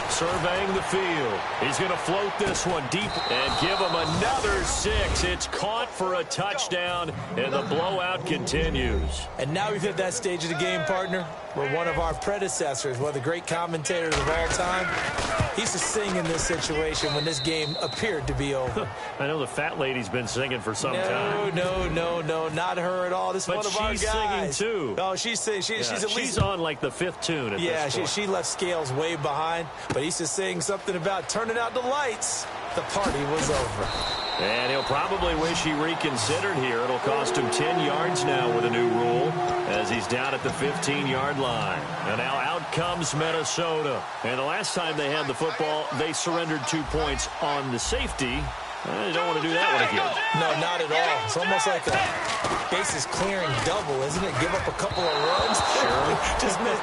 [SPEAKER 2] surveying the field. He's going to float this one deep and give him another 6. It's caught for a touchdown, and the blowout continues.
[SPEAKER 3] And now we've hit that stage of the game, partner, where one of our predecessors, one of the great commentators of all time, he used to sing in this situation when this game appeared to be over.
[SPEAKER 2] I know the fat lady's been singing for some time.
[SPEAKER 3] No, not her at all. This is one of our guys.
[SPEAKER 2] But she's singing, too.
[SPEAKER 3] Oh, she's at least...
[SPEAKER 2] She's on, like, the 5th tune at this point.
[SPEAKER 3] She left Scales way behind, but he used to sing something about turning out the lights. The party was over.
[SPEAKER 2] And he'll probably wish he reconsidered here. It'll cost him 10 yards now with a new rule as he's down at the 15-yard line. And now out comes Minnesota. And the last time they had the football, they surrendered 2 points on the safety. You don't want to do that one again.
[SPEAKER 3] No, not at all. It's almost like a bases clearing double, isn't it? Give up a couple of runs. Sure.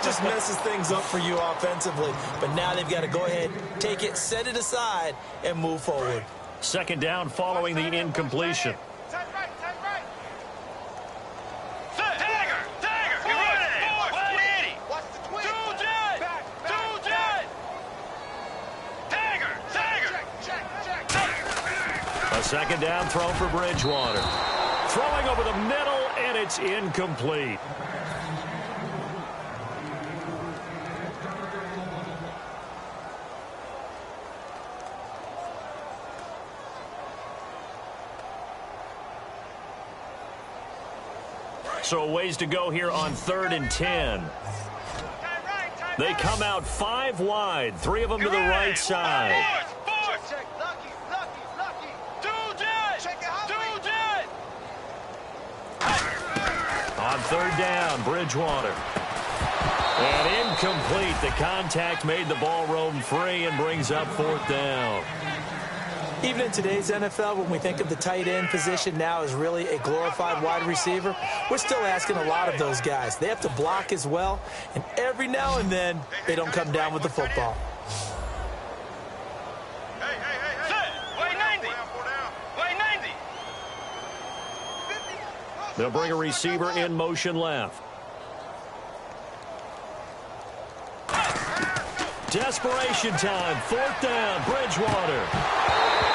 [SPEAKER 3] just messes things up for you offensively. But now they've got to go ahead, take it, set it aside, and move forward.
[SPEAKER 2] Second down following the incompletion. A second down throw for Bridgewater. Throwing over the middle, and it's incomplete. So a ways to go here on 3rd and 10. They come out 5 wide, 3 of them to the right side. On 3rd down, Bridgewater. And incomplete. The contact made the ball roam free and brings up 4th down.
[SPEAKER 3] Even in today's NFL, when we think of the tight end position now as really a glorified wide receiver, we're still asking a lot of those guys. They have to block as well, and every now and then, they don't come down with the football.
[SPEAKER 2] They'll bring a receiver in motion left. Desperation time. 4th down. Bridgewater.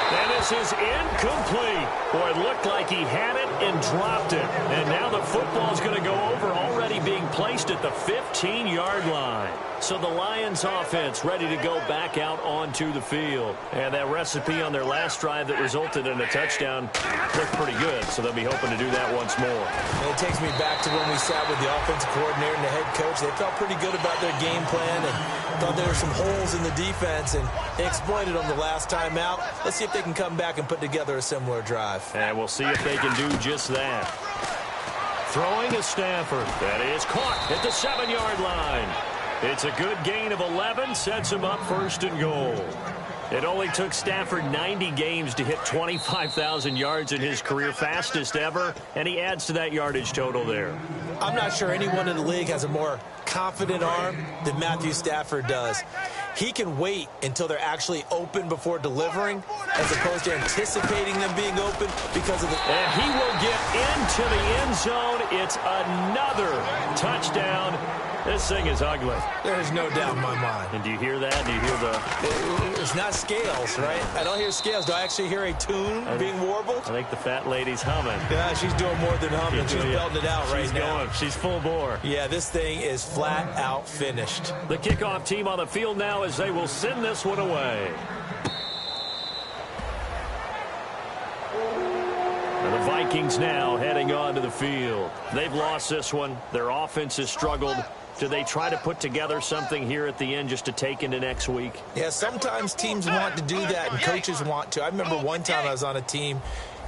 [SPEAKER 2] And this is incomplete. Boy, it looked like he had it and dropped it. And now the football's going to go over, already being placed at the 15-yard line. So the Lions offense ready to go back out onto the field. And that recipe on their last drive that resulted in a touchdown looked pretty good. So they'll be hoping to do that once more.
[SPEAKER 3] And it takes me back to when we sat with the offensive coordinator and the head coach. They felt pretty good about their game plan and thought there were some holes in the defense, and they exploited them the last time out. Let's see if they can come back and put together a similar drive.
[SPEAKER 2] And we'll see if they can do just that. Throwing to Stafford. That is caught at the 7-yard line. It's a good gain of 11, sets him up 1st and goal. It only took Stafford 90 games to hit 25,000 yards in his career, fastest ever, and he adds to that yardage total there.
[SPEAKER 3] I'm not sure anyone in the league has a more confident arm than Matthew Stafford does. He can wait until they're actually open before delivering as opposed to anticipating them being open because of the...
[SPEAKER 2] And he will get into the end zone. It's another touchdown. This thing is ugly.
[SPEAKER 3] There's no doubt in my mind.
[SPEAKER 2] And do you hear that? Do you hear the...
[SPEAKER 3] It's not scales, right? I don't hear scales. Do I actually hear a tune being warbled?
[SPEAKER 2] I think the fat lady's humming.
[SPEAKER 3] Yeah, she's doing more than humming. She's belting it out right now.
[SPEAKER 2] Going. She's full bore.
[SPEAKER 3] Yeah, this thing is flat out finished.
[SPEAKER 2] The kickoff team on the field now as they will send this one away. And the Vikings now heading onto the field. They've lost this one. Their offense has struggled. Do they try to put together something here at the end just to take into next week?
[SPEAKER 3] Yeah, sometimes teams want to do that and coaches want to. I remember one time I was on a team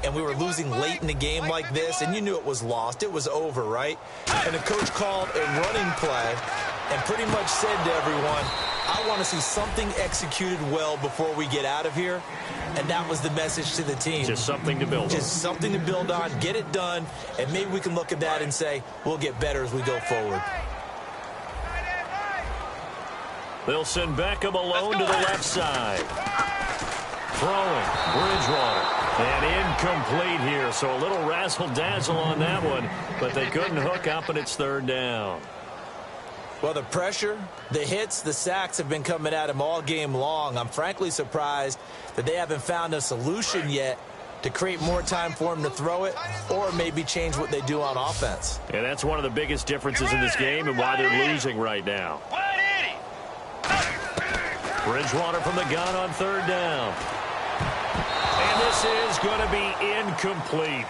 [SPEAKER 3] and we were losing late in the game like this, and you knew it was lost. It was over, right? And the coach called a running play and pretty much said to everyone, I want to see something executed well before we get out of here. And that was the message to the team.
[SPEAKER 2] Just something to build on.
[SPEAKER 3] Just something to build on, get it done, and maybe we can look at that and say, we'll get better as we go forward.
[SPEAKER 2] They'll send Beckham alone to the left side. Throwing, Bridgewater. And incomplete here, so a little razzle-dazzle on that one, but they couldn't hook up, and it's 3rd down.
[SPEAKER 3] Well, the pressure, the hits, the sacks have been coming at him all game long. I'm frankly surprised that they haven't found a solution yet to create more time for him to throw it or maybe change what they do on offense.
[SPEAKER 2] And that's one of the biggest differences in this game and why they're losing right now. Bridgewater from the gun on 3rd down. And this is going to be incomplete.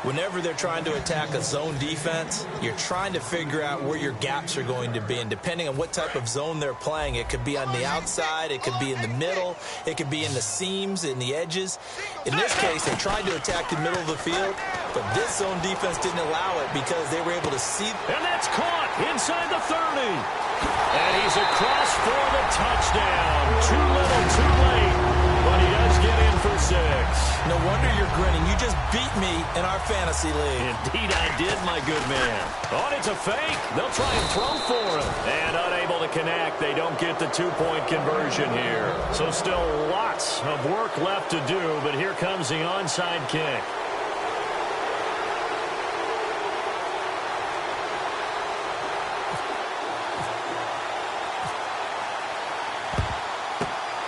[SPEAKER 3] Whenever they're trying to attack a zone defense, you're trying to figure out where your gaps are going to be. And depending on what type of zone they're playing, it could be on the outside, it could be in the middle, it could be in the seams, in the edges. In this case, they tried to attack the middle of the field, but this zone defense didn't allow it because they were able to see.
[SPEAKER 2] And that's caught inside the 30. And he's across for the touchdown. Too little, too late, but he does get in for 6.
[SPEAKER 3] No wonder you're grinning. You just beat me in our fantasy league.
[SPEAKER 2] Indeed I did, my good man. Oh, it's a fake. They'll try and throw for him. And unable to connect. They don't get the two-point conversion here. So still lots of work left to do, but here comes the onside kick.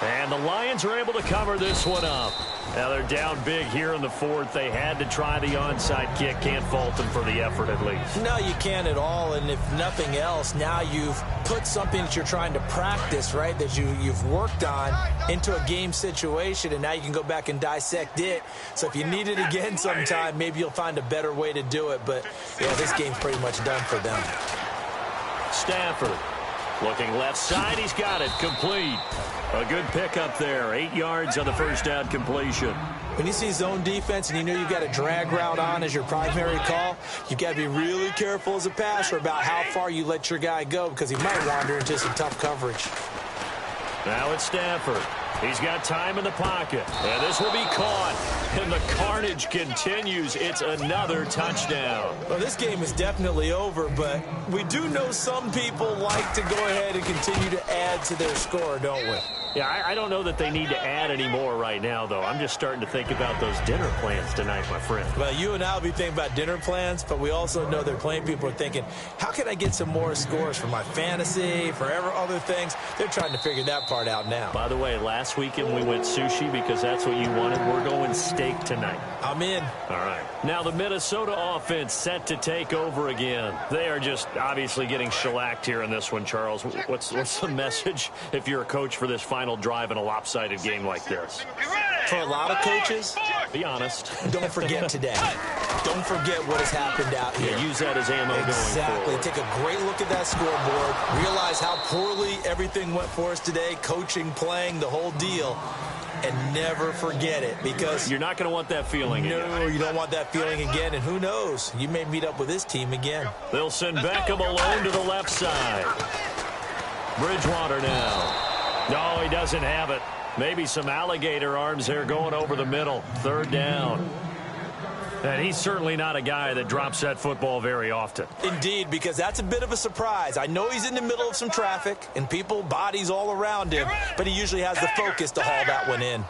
[SPEAKER 2] And the Lions are able to cover this one up. Now they're down big here in the fourth. They had to try the onside kick. Can't fault them for the effort at least.
[SPEAKER 3] No, you can't at all. And if nothing else, now you've put something that you're trying to practice, right, that you've worked on into a game situation, and now you can go back and dissect it. So if you need it again sometime, maybe you'll find a better way to do it. But, yeah, this game's pretty much done for them.
[SPEAKER 2] Stafford looking left side. He's got it. Complete. A good pickup there. 8 yards on the first down completion.
[SPEAKER 3] When you see zone defense and you know you've got a drag route on as your primary call, you've got to be really careful as a passer about how far you let your guy go because he might wander into some tough coverage.
[SPEAKER 2] Now it's Stafford. He's got time in the pocket. And this will be caught. And the carnage continues. It's another touchdown.
[SPEAKER 3] Well, this game is definitely over, but we do know some people like to go ahead and continue to add to their score, don't we?
[SPEAKER 2] Yeah, I don't know that they need to add any more right now, though. I'm just starting to think about those dinner plans tonight, my friend.
[SPEAKER 3] Well, you and I will be thinking about dinner plans, but we also know that plenty of people are thinking, how can I get some more scores for my fantasy, for other things? They're trying to figure that part out now.
[SPEAKER 2] By the way, last weekend we went sushi because that's what you wanted. We're going steak tonight.
[SPEAKER 3] I'm in.
[SPEAKER 2] All right. Now the Minnesota offense set to take over again. They are just obviously getting shellacked here in this one, Charles. What's the message if you're a coach for this final drive in a lopsided game like this?
[SPEAKER 3] For a lot of coaches,
[SPEAKER 2] be honest.
[SPEAKER 3] Don't forget today. Don't forget what has happened out here.
[SPEAKER 2] Yeah, use that as ammo going forward.
[SPEAKER 3] Take a great look at that scoreboard. Realize how poorly everything went for us today. Coaching, playing, the whole deal. And never forget it, because
[SPEAKER 2] you're not going to want that feeling again.
[SPEAKER 3] No, you don't want that feeling again. And who knows? You may meet up with this team again.
[SPEAKER 2] They'll send Beckham alone to the left side. Bridgewater now. No, he doesn't have it. Maybe some alligator arms there going over the middle. Third down. And he's certainly not a guy that drops that football very often.
[SPEAKER 3] Indeed, because that's a bit of a surprise. I know he's in the middle of some traffic and people, bodies all around him, but he usually has the focus to haul that one in.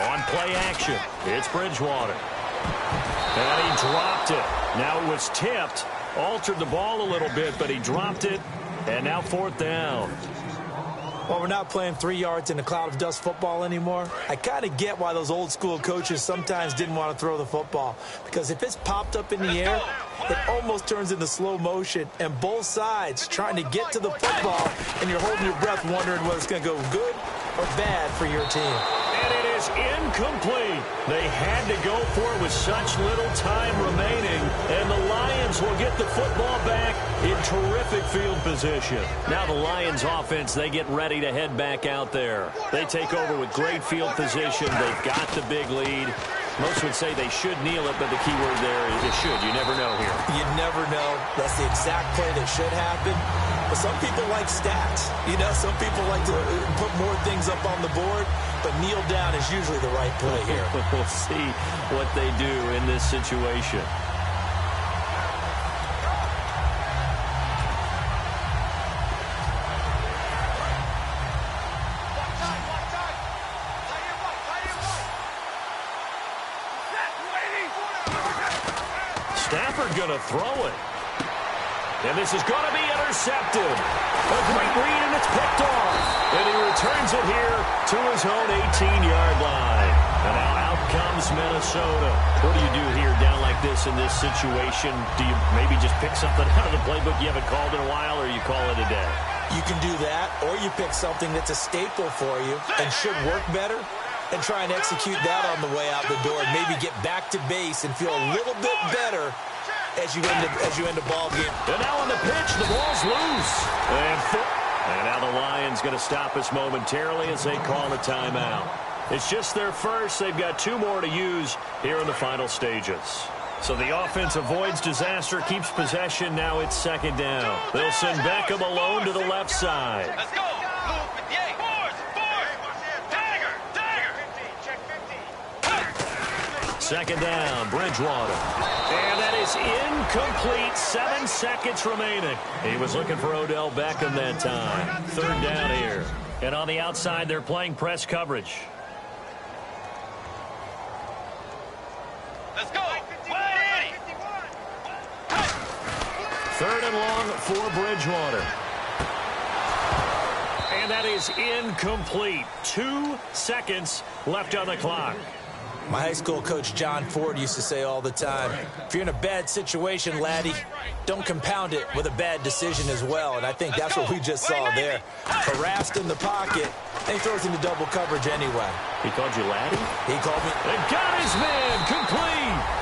[SPEAKER 2] On play action, it's Bridgewater. And he dropped it. Now it was tipped, altered the ball a little bit, but he dropped it, and now fourth down.
[SPEAKER 3] Well, we're not playing 3 yards in a cloud of dust football anymore. I kind of get why those old school coaches sometimes didn't want to throw the football, because if it's popped up in the air, it almost turns into slow motion, and both sides trying to get to the football, and you're holding your breath wondering whether it's going to go good or bad for your team.
[SPEAKER 2] And it is incomplete. They had to go for it with such little time remaining, and the Lions will get the football back in terrific field position. Now the Lions offense, they get ready to head back out there. They take over with great field position. They've got the big lead. Most would say they should kneel it, but the key word there is should. You never know here.
[SPEAKER 3] You never know. That's the exact play that should happen. But some people like stats. You know, some people like to put more things up on the board, but kneel down is usually the right play here.
[SPEAKER 2] We'll see what they do in this situation. Stafford going to throw it. And this is going to be intercepted. A great read, and it's picked off. And he returns it here to his own 18-yard line. And now out comes Minnesota. What do you do here down like this in this situation? Do you maybe just pick something out of the playbook you haven't called in a while, or you call it a day?
[SPEAKER 3] You can do that, or you pick something that's a staple for you and should work better, and try and execute that on the way out the door, and maybe get back to base and feel a little bit better as you end the ball game.
[SPEAKER 2] And now on the pitch, the ball's loose. And now the Lions going to stop us momentarily as they call a timeout. It's just their first. They've got 2 more to use here in the final stages. So the offense avoids disaster, keeps possession. Now it's second down. They'll send Beckham alone to the left side.
[SPEAKER 4] Let's go. Move 58. Force. Tiger.
[SPEAKER 2] Second down, Bridgewater. And that is incomplete. 7 seconds remaining. He was looking for Odell Beckham that time. Third down here. And on the outside, they're playing press coverage.
[SPEAKER 4] Let's go. 180.
[SPEAKER 2] Third and long for Bridgewater. And that is incomplete. 2 seconds left on the clock.
[SPEAKER 3] My high school coach, John Ford, used to say all the time, if you're in a bad situation, laddie, don't compound it with a bad decision as well. And I think that's what we just saw there. Harassed in the pocket, and he throws into double coverage anyway.
[SPEAKER 2] He called you laddie?
[SPEAKER 3] He called me.
[SPEAKER 2] And got his man complete.